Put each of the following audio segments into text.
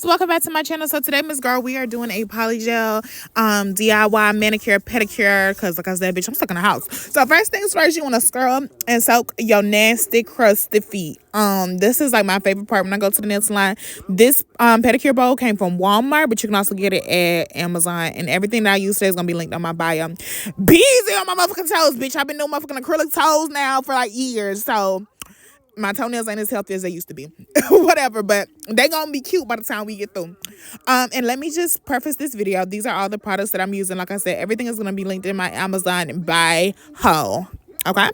welcome back to my channel. So today, Miss Girl, we are doing a polygel DIY manicure pedicure because like I said, bitch, I'm stuck in the house. So first things first, you want to scrub and soak your nasty crusty feet. This is like my favorite part when I go to the nail salon. This pedicure bowl came from Walmart, but you can also get it at Amazon, and everything that I use today is gonna be linked on my bio. Be easy on my motherfucking toes, bitch. I've been doing motherfucking acrylic toes now for like years, so my toenails ain't as healthy as they used to be. Whatever, but they gonna be cute by the time we get through. And let me just preface this video. These are all the products that I'm using. Like I said, everything is gonna be linked in my Amazon by Heyy. Okay.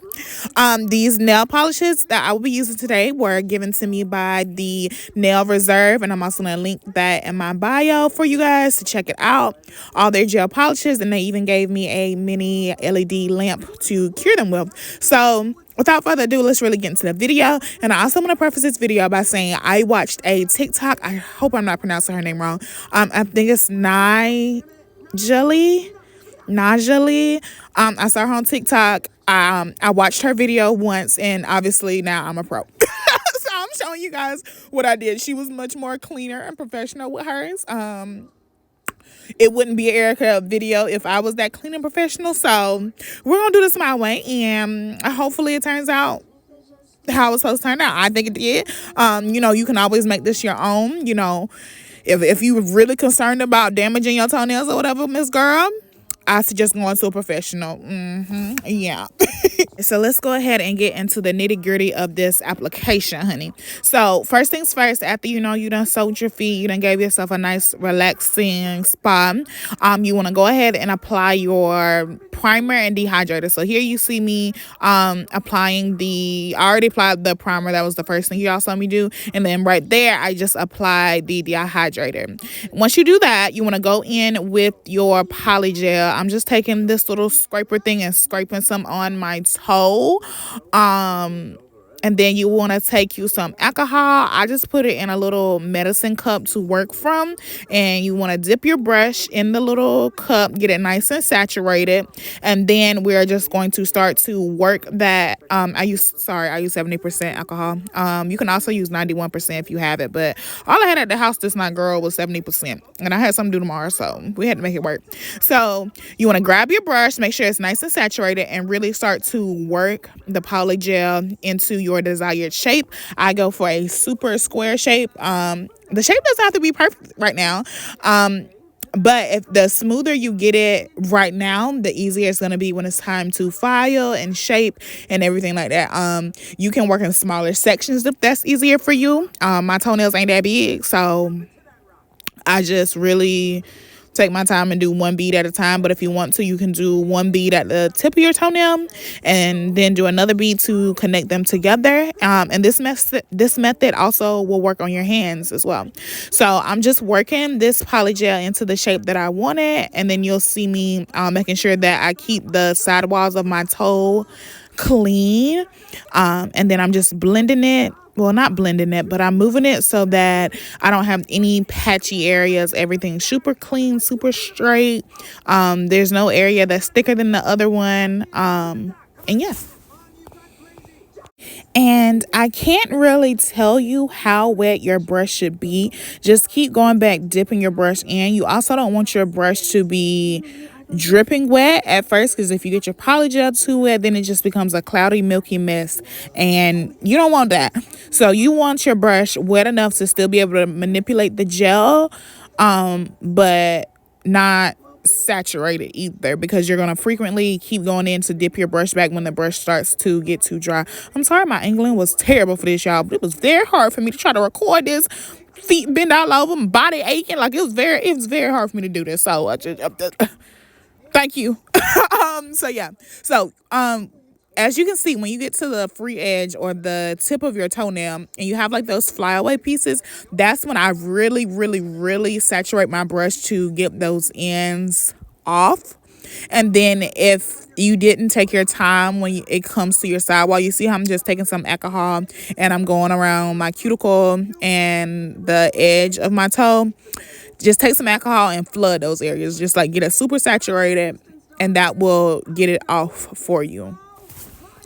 These nail polishes that I will be using today were given to me by the Nail Reserve, and I'm also gonna link that in my bio for you guys to check it out. All their gel polishes, and they even gave me a mini LED lamp to cure them with. So without further ado, let's really get into the video. And I also want to preface this video by saying I watched a TikTok. I hope I'm not pronouncing her name wrong. I think it's Najali. I saw her on TikTok. I watched her video once, and obviously now I'm a pro. So I'm showing you guys what I did. She was much more cleaner and professional with hers. It wouldn't be an Erica video if I was that clean and professional. So we're gonna do this my way, and hopefully it turns out how it's supposed to turn out. I think it did. You know, you can always make this your own. You know, if you were really concerned about damaging your toenails or whatever, Miss Girl, I suggest going to a professional. Yeah. So let's go ahead and get into the nitty-gritty of this application, honey. So first things first, after you done soaked your feet, you done gave yourself a nice relaxing spa, you want to go ahead and apply your primer and dehydrator. So here you see me applying I already applied the primer. That was the first thing you all saw me do, and then right there I just applied the dehydrator. Once you do that, you want to go in with your polygel. I'm just taking this little scraper thing and scraping some on my toe. And then you want to take you some alcohol. I just put it in a little medicine cup to work from. And you want to dip your brush in the little cup, get it nice and saturated. And then we're just going to start to work that. I use 70% alcohol. You can also use 91% if you have it. But all I had at the house this night, girl, was 70%. And I had something to do tomorrow, so we had to make it work. So you want to grab your brush, make sure it's nice and saturated, and really start to work the polygel into your desired shape. I go for a super square shape. The shape doesn't have to be perfect right now, but if the smoother you get it right now, the easier it's going to be when it's time to file and shape and everything like that. You can work in smaller sections if that's easier for you. My toenails ain't that big, so I just really take my time and do one bead at a time. But if you want to, you can do one bead at the tip of your toenail and then do another bead to connect them together. And this method also will work on your hands as well. So I'm just working this polygel into the shape that I wanted, and then you'll see me making sure that I keep the side walls of my toe clean. And then I'm just blending it. Well, not blending it, but I'm moving it so that I don't have any patchy areas. Everything's super clean, super straight. There's no area that's thicker than the other one. And yeah. And I can't really tell you how wet your brush should be. Just keep going back, dipping your brush in. You also don't want your brush to be dripping wet at first, because if you get your polygel too wet, then it just becomes a cloudy, milky mess, and you don't want that. So you want your brush wet enough to still be able to manipulate the gel, but not saturated either, because you're going to frequently keep going in to dip your brush back when the brush starts to get too dry. I'm sorry my angling was terrible for this, y'all, but it was very hard for me to try to record this. Feet bend all over, my body aching, like it was very hard for me to do this. So I just thank you. So yeah. So as you can see, when you get to the free edge or the tip of your toenail and you have like those flyaway pieces, that's when I really saturate my brush to get those ends off. And then if you didn't take your time when it comes to your sidewall, you see how I'm just taking some alcohol and I'm going around my cuticle and the edge of my toe. Just take some alcohol and flood those areas. Just like get it super saturated, and that will get it off for you.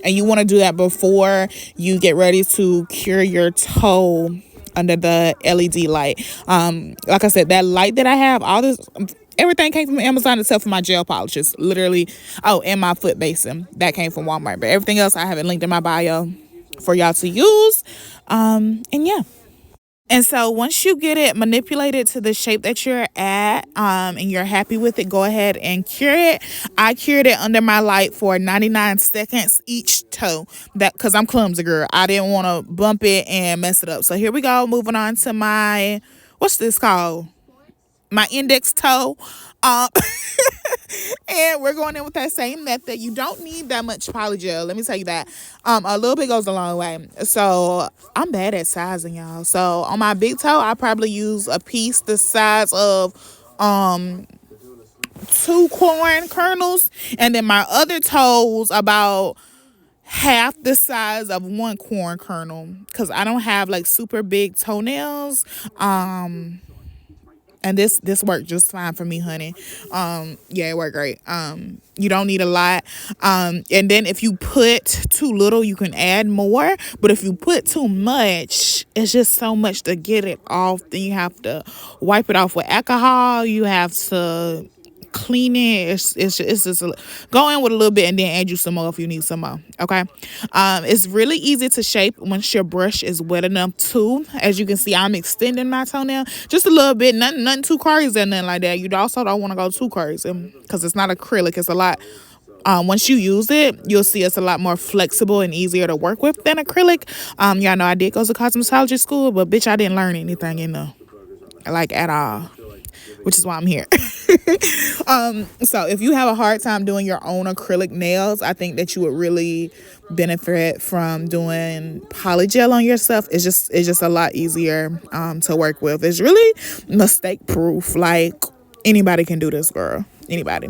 And you want to do that before you get ready to cure your toe under the LED light. Like I said, that light that I have, all this, everything came from Amazon except for my gel polishes. Literally, oh, and my foot basin. That came from Walmart. But everything else I have it linked in my bio for y'all to use. And yeah. And so once you get it manipulated to the shape that you're at, and you're happy with it, go ahead and cure it. I cured it under my light for 99 seconds each toe. That because I'm clumsy, girl. I didn't want to bump it and mess it up. So here we go. Moving on to my, what's this called? My index toe. And we're going in with that same method. You don't need that much polygel. Let me tell you that. A little bit goes a long way. So I'm bad at sizing, y'all. So on my big toe, I probably use a piece the size of 2 corn kernels. And then my other toes about half the size of 1 corn kernel. Because I don't have like super big toenails. And this worked just fine for me, honey. Yeah, it worked great. You don't need a lot. And then if you put too little, you can add more. But if you put too much, it's just so much to get it off. Then you have to wipe it off with alcohol. You have to clean it. It's just go in with a little bit and then add you some more if you need some more. Okay. It's really easy to shape once your brush is wet enough too. As you can see, I'm extending my toenail just a little bit, nothing too crazy and nothing like that. You also don't want to go too crazy because it's not acrylic. It's a lot. Once you use it, you'll see it's a lot more flexible and easier to work with than acrylic. Y'all know I did go to cosmetology school, but bitch, I didn't learn anything in the like at all, which is why I'm here. So if you have a hard time doing your own acrylic nails, I think that you would really benefit from doing polygel on yourself. It's just a lot easier to work with. It's really mistake proof. Like anybody can do this, girl. Anybody.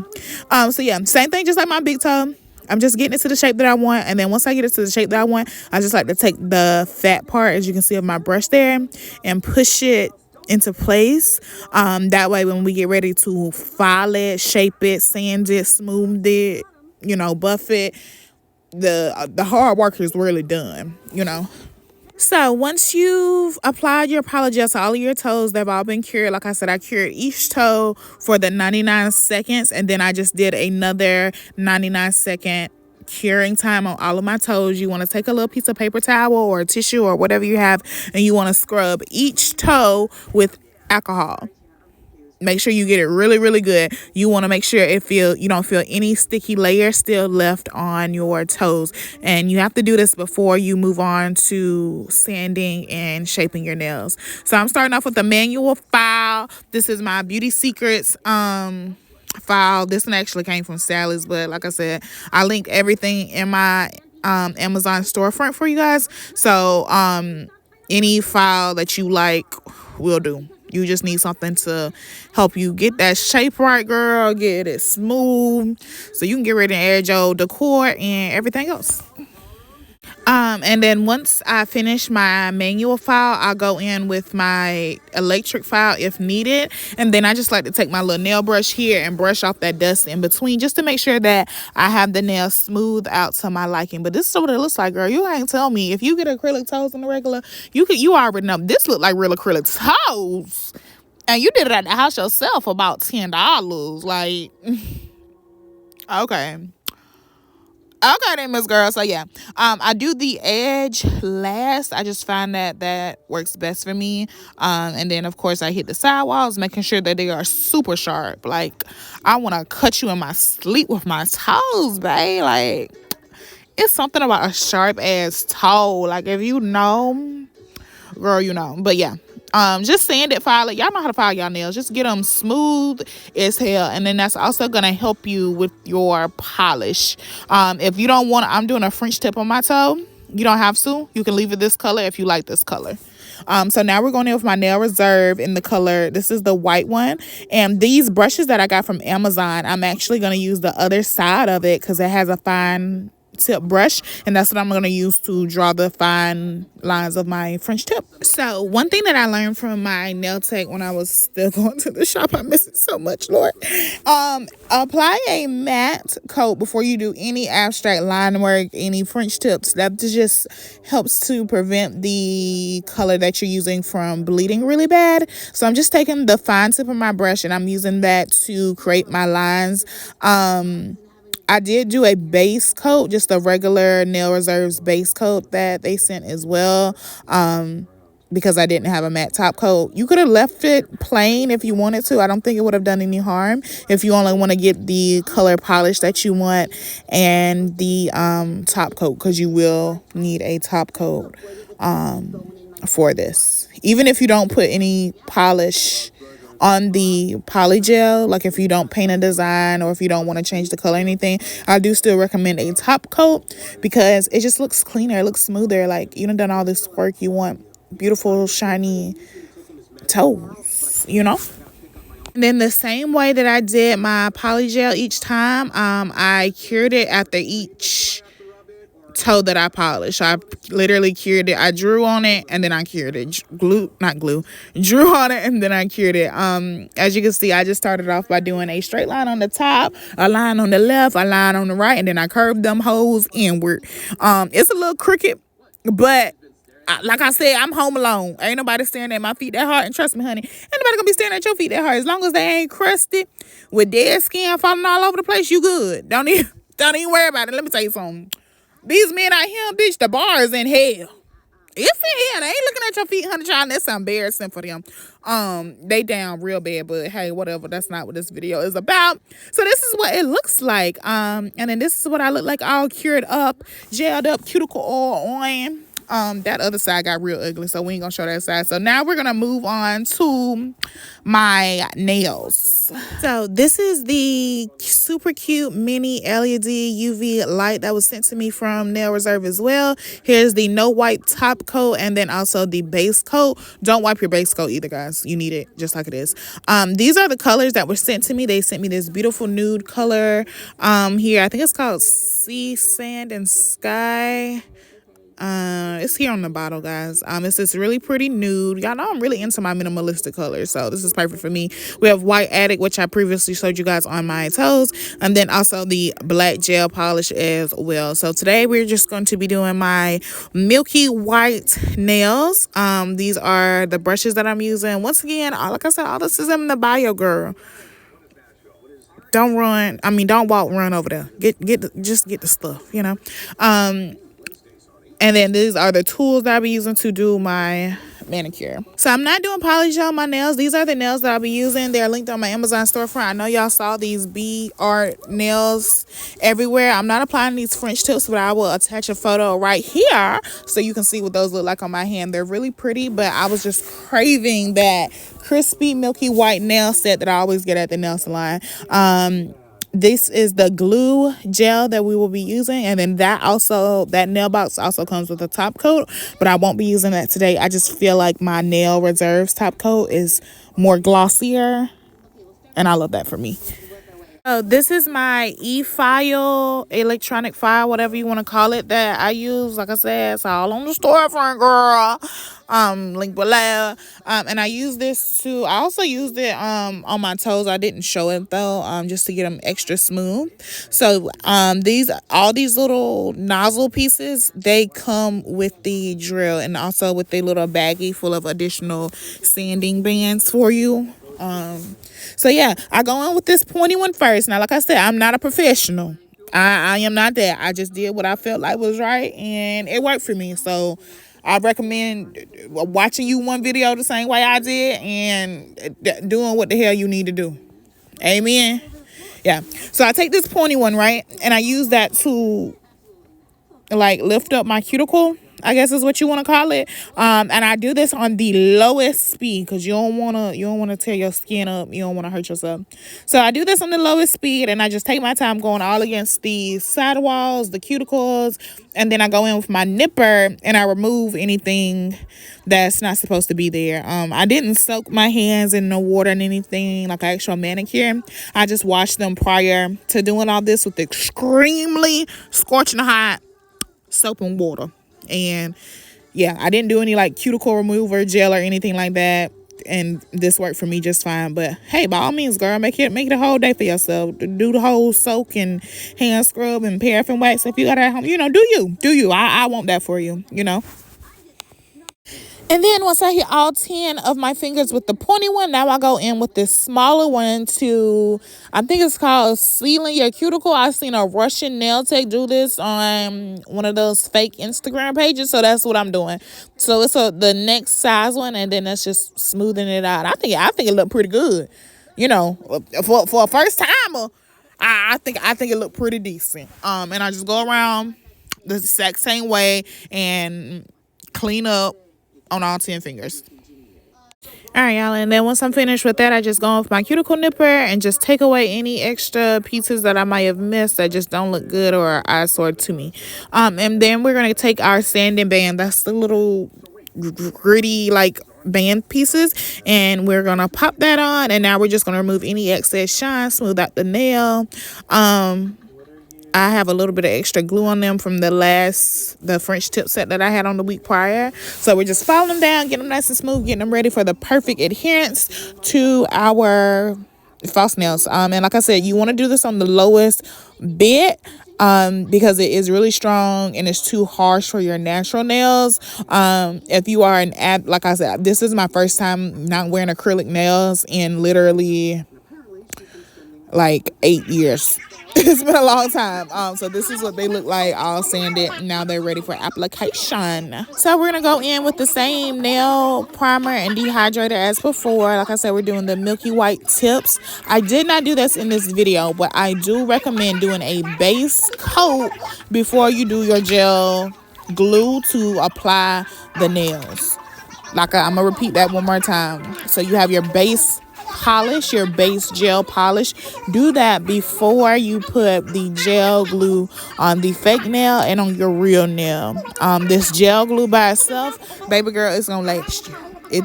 So yeah, same thing, just like my big toe. I'm just getting it to the shape that I want. And then once I get it to the shape that I want, I just like to take the fat part, as you can see, of my brush there and push it into place. That way when we get ready to file it, shape it, sand it, smooth it, buff it, the hard work is really done. So once you've applied your polygel to all of your toes, they've all been cured. Like I said, I cured each toe for the 99 seconds, and then I just did another 99-second curing time on all of my toes. You want to take a little piece of paper towel or a tissue or whatever you have, and you want to scrub each toe with alcohol. Make sure you get it really, really good. You want to make sure you don't feel any sticky layer still left on your toes. And you have to do this before you move on to sanding and shaping your nails. So I'm starting off with the manual file. This is my Beauty Secrets file. This one actually came from Sally's, but like I said, I linked everything in my Amazon storefront for you guys. So any file that you like will do. You just need something to help you get that shape right, girl. Get it smooth so you can get ready to add your decor and everything else. And then once I finish my manual file, I'll go in with my electric file if needed. And then I just like to take my little nail brush here and brush off that dust in between just to make sure that I have the nail smooth out to my liking. But this is what it looks like, girl. You ain't tell me. If you get acrylic toes on the regular, you already know. This look like real acrylic toes. And you did it at the house yourself for about $10. Like, okay. Okay then, Miss Girl. So yeah, I do the edge last. I just find that works best for me. And then of course I hit the sidewalls, making sure that they are super sharp. Like I want to cut you in my sleep with my toes, babe. Like it's something about a sharp ass toe. Like if you know, girl, you know. But yeah. Just sand it, file it. Y'all know how to file y'all nails. Just get them smooth as hell. And then that's also going to help you with your polish. If you don't want to, I'm doing a French tip on my toe. You don't have to. You can leave it this color if you like this color. So now we're going in with my Nail Reserve in the color. This is the white one. And these brushes that I got from Amazon, I'm actually going to use the other side of it because it has a fine tip brush, and that's what I'm going to use to draw the fine lines of my French tip. So one thing that I learned from my nail tech when I was still going to the shop, I miss it so much, Lord. Apply a matte coat before you do any abstract line work, any French tips. That just helps to prevent the color that you're using from bleeding really bad. So I'm just taking the fine tip of my brush and I'm using that to create my lines. I did do a base coat, just a regular Nail Reserves base coat that they sent as well, because I didn't have a matte top coat. You could have left it plain if you wanted to. I don't think it would have done any harm if you only want to get the color polish that you want and the top coat, because you will need a top coat for this. Even if you don't put any polish on the polygel, like if you don't paint a design or if you don't want to change the color or anything, I do still recommend a top coat because it just looks cleaner, it looks smoother. Like, you done all this work, you want beautiful shiny toes, you know. And then the same way that I did my polygel each time, I cured it after each toe that I polished. I literally cured it. I drew on it and then I cured it. Drew on it and then I cured it. As you can see, I just started off by doing a straight line on the top, a line on the left, a line on the right, and then I curved them holes inward. It's a little crooked, but like I said, I'm home alone. Ain't nobody staring at my feet that hard. And trust me, honey, ain't nobody gonna be staring at your feet that hard. As long as they ain't crusted with dead skin falling all over the place, you good. Don't even worry about it. Let me tell you something. These men out here, bitch, the bar is in hell. It's in hell. They ain't looking at your feet, honey, child. That's embarrassing for them. They down real bad, but hey, whatever. That's not what this video is about. So this is what it looks like. And then this is what I look like, all cured up, gelled up, cuticle oil on. That other side got real ugly, so we ain't gonna show that side. So now we're gonna move on to my nails. So this is the super cute mini LED UV light that was sent to me from Nail Reserve as well. Here's the no wipe top coat and then also the base coat. Don't wipe your base coat either, guys. You need it just like it is. These are the colors that were sent to me. They sent me this beautiful nude color here. I think it's called Sea, Sand, and Sky. It's here on the bottle, guys. It's this really pretty nude. Y'all know I'm really into my minimalistic colors, so this is perfect for me. We have White Attic, which I previously showed you guys on my toes, and then also the black gel polish as well. So today we're just going to be doing my milky white nails. These are the brushes that I'm using. Once again, like I said, all this is in the bio, girl. Don't walk, run over there. Just get the stuff, you know. And then these are the tools that I'll be using to do my manicure. So I'm not doing polygel on my nails. These are the nails that I'll be using. They're linked on my Amazon storefront. I know y'all saw these BtArt nails everywhere. I'm not applying these French tips, but I will attach a photo right here so you can see what those look like on my hand. They're really pretty, but I was just craving that crispy, milky white nail set that I always get at the nail salon. This is the glue gel that we will be using, and then that nail box also comes with a top coat, but I won't be using that today. I just feel like my Nail Reserves top coat is more glossier, and I love that for me. So this is my e-file, electronic file, whatever you want to call it, that I use. Like I said, it's all on the storefront, girl. Link below. And I also used it on my toes. I didn't show it though, just to get them extra smooth. So all these little nozzle pieces, they come with the drill and also with the little baggie full of additional sanding bands for you. So yeah, I go in with this pointy one first. Now, like I said, I'm not a professional. I am not that. I just did what I felt like was right, and it worked for me. So I recommend watching you one video the same way I did and doing what the hell you need to do. Amen. Yeah. So I take this pointy one, right, and I use that to like lift up my cuticle. I guess is what you want to call it. And I do this on the lowest speed because you don't wanna tear your skin up. You don't want to hurt yourself. So I do this on the lowest speed, and I just take my time going all against the sidewalls, the cuticles, and then I go in with my nipper and I remove anything that's not supposed to be there. I didn't soak my hands in no water and anything like an actual manicure. I just washed them prior to doing all this with extremely scorching hot soap and water. And yeah, I didn't do any like cuticle remover gel or anything like that, and this worked for me just fine. But hey, by all means, girl, make it a whole day for yourself. Do the whole soak and hand scrub and paraffin wax if you got it at home. You know, do you. I want that for you, you know. And then once I hit all 10 of my fingers with the pointy one, now I go in with this smaller one to, I think it's called sealing your cuticle. I've seen a Russian nail tech do this on one of those fake Instagram pages. So that's what I'm doing. So it's the next size one, and then that's just smoothing it out. I think it looked pretty good. You know, for a first timer, I think it looked pretty decent. And I just go around the exact same way and clean up on all 10 fingers. All right, y'all, and then once I'm finished with that, I just go with my cuticle nipper and just take away any extra pieces that I might have missed that just don't look good or are eyesore to me. And then we're gonna take our sanding band. That's the little gritty like band pieces, and we're gonna pop that on, and now we're just gonna remove any excess shine, smooth out the nail. I have a little bit of extra glue on them from the French tip set that I had on the week prior. So we're just filing them down, getting them nice and smooth, getting them ready for the perfect adherence to our false nails. And like I said, you want to do this on the lowest bit because it is really strong and it's too harsh for your natural nails. If you are like I said, this is my first time not wearing acrylic nails in literally like 8 years. It's been a long time. So this is what they look like, all sanded. Now they're ready for application. So we're gonna go in with the same nail primer and dehydrator as before. Like I said, we're doing the milky white tips. I did not do this in this video, but I do recommend doing a base coat before you do your gel glue to apply the nails. I'm gonna repeat that one more time. So you have your base polish, your base gel polish. Do that before you put the gel glue on the fake nail and on your real nail. This gel glue by itself, baby girl, it's gonna last you.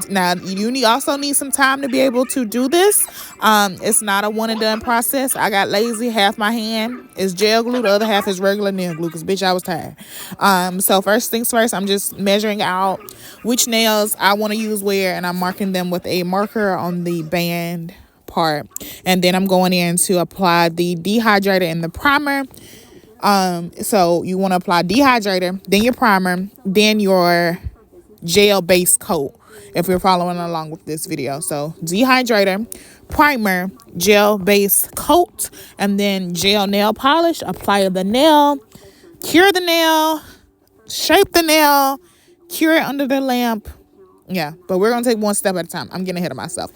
Now you also need some time to be able to do this. It's not a one and done process. I got lazy. Half my hand is gel glue, the other half is regular nail glue because bitch I was tired. So first things first, I'm just measuring out which nails I want to use where, and I'm marking them with a marker on the band part, and then I'm going in to apply the dehydrator and the primer. So you want to apply dehydrator, then your primer, then your gel base coat if you're following along with this video. So dehydrator, primer, gel base coat, and then gel nail polish. Apply the nail, cure the nail, shape the nail, cure it under the lamp. Yeah, but we're gonna take one step at a time. I'm getting ahead of myself.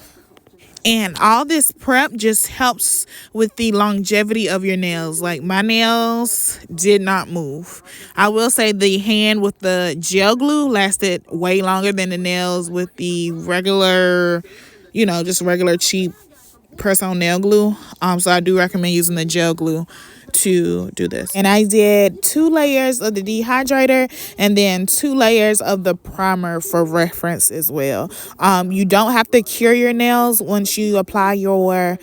And all this prep just helps with the longevity of your nails. Like my nails did not move. I will say the hand with the gel glue lasted way longer than the nails with the regular, just regular cheap press-on nail glue. So I do recommend using the gel glue to do this. And I did 2 layers of the dehydrator and then 2 layers of the primer for reference as well. You don't have to cure your nails once you apply your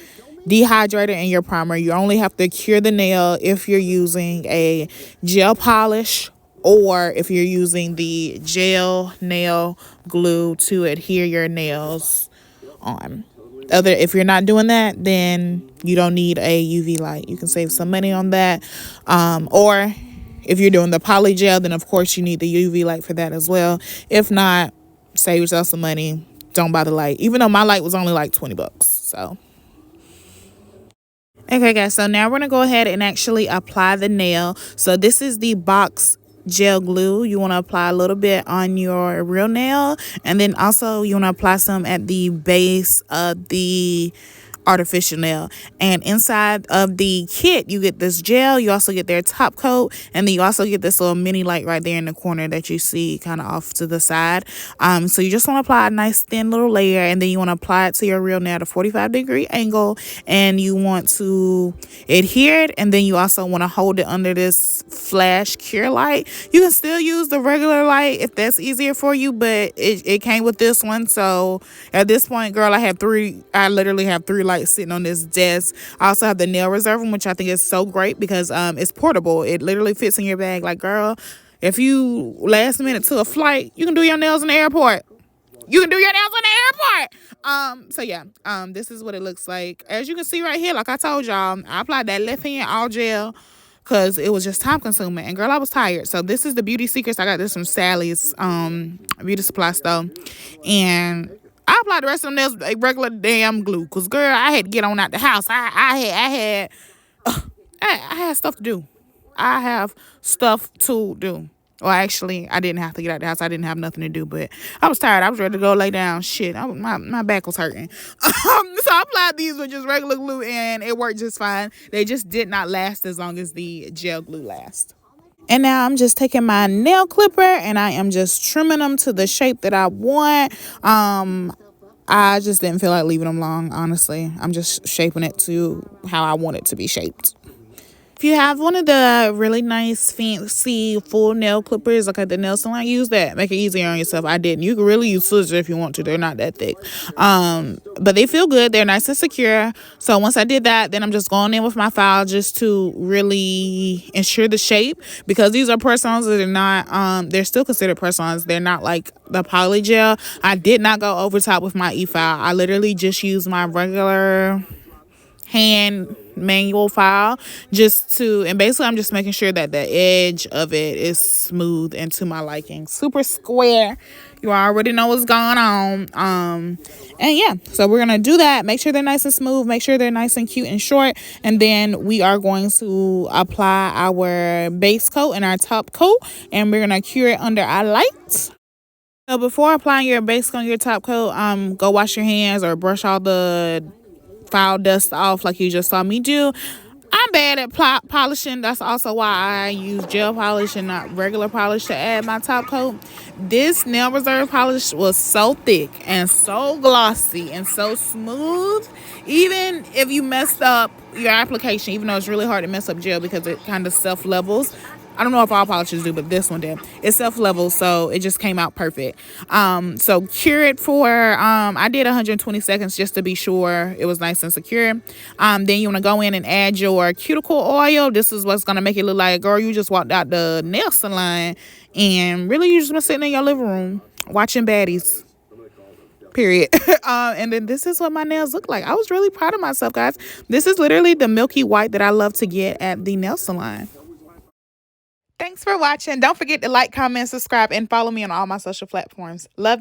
dehydrator and your primer. You only have to cure the nail if you're using a gel polish or if you're using the gel nail glue to adhere your nails on. If you're not doing that, then you don't need a UV light. You can save some money on that. Or if you're doing the PolyGel, then of course you need the UV light for that as well. If not, save yourself some money. Don't buy the light. Even though my light was only like $20. So okay guys, so now we're gonna go ahead and actually apply the nail. So this is the box gel glue. You want to apply a little bit on your real nail, and then also you want to apply some at the base of the artificial nail. And inside of the kit, you get this gel, you also get their top coat, and then you also get this little mini light right there in the corner that you see kind of off to the side. So you just want to apply a nice thin little layer, and then you want to apply it to your real nail at a 45-degree angle, and you want to adhere it, and then you also want to hold it under this flash cure light. You can still use the regular light if that's easier for you, but it came with this one. So at this point, girl, I literally have 3 lights sitting on this desk. I also have the nail reserve one, which I think is so great because it's portable. It literally fits in your bag. Like, girl, if you last minute to a flight, you can do your nails in the airport. So yeah, this is what it looks like. As you can see right here, like I told y'all, I applied that left hand all gel because it was just time consuming, and girl, I was tired. So this is the Beauty Secrets. I got this from Sally's beauty supply store, and I applied the rest of them nails with regular damn glue because, girl, I had to get on out the house. I had stuff to do. I have stuff to do. Well, actually, I didn't have to get out the house. I didn't have nothing to do, but I was tired. I was ready to go lay down. Shit, my back was hurting. So I applied these with just regular glue, and it worked just fine. They just did not last as long as the gel glue lasts. And now I'm just taking my nail clipper, and I am just trimming them to the shape that I want. I just didn't feel like leaving them long, honestly. I'm just shaping it to how I want it to be shaped. If you have one of the really nice, fancy, full nail clippers, like at the nail salon, use that. Make it easier on yourself. I didn't. You can really use scissors if you want to. They're not that thick. But they feel good. They're nice and secure. So once I did that, then I'm just going in with my file just to really ensure the shape. Because these are press-ons, they're not, they're still considered press-ons. They're not like the PolyGel. I did not go over top with my e-file. I literally just used my regular hand manual file and basically I'm just making sure that the edge of it is smooth and to my liking, super square. You already know what's going on. And yeah, so we're gonna do that. Make sure they're nice and smooth, make sure they're nice and cute and short, and then we are going to apply our base coat and our top coat, and we're gonna cure it under our lights. So before applying your base coat on your top coat, go wash your hands or brush all the file dust off like you just saw me do. I'm bad at polishing. That's also why I use gel polish and not regular polish to add my top coat. This nail reserve polish was so thick and so glossy and so smooth. Even if you messed up your application, even though it's really hard to mess up gel because it kind of self-levels. I don't know if all polishes do, but this one did. It's self-level, so it just came out perfect. So cure it for, I did 120 seconds just to be sure it was nice and secure. Then you want to go in and add your cuticle oil. This is what's going to make it look like, girl, you just walked out the nail salon and really you just been sitting in your living room watching baddies. Period. And then this is what my nails look like. I was really proud of myself, guys. This is literally the milky white that I love to get at the nail salon. Thanks for watching. Don't forget to like, comment, subscribe, and follow me on all my social platforms. Love you.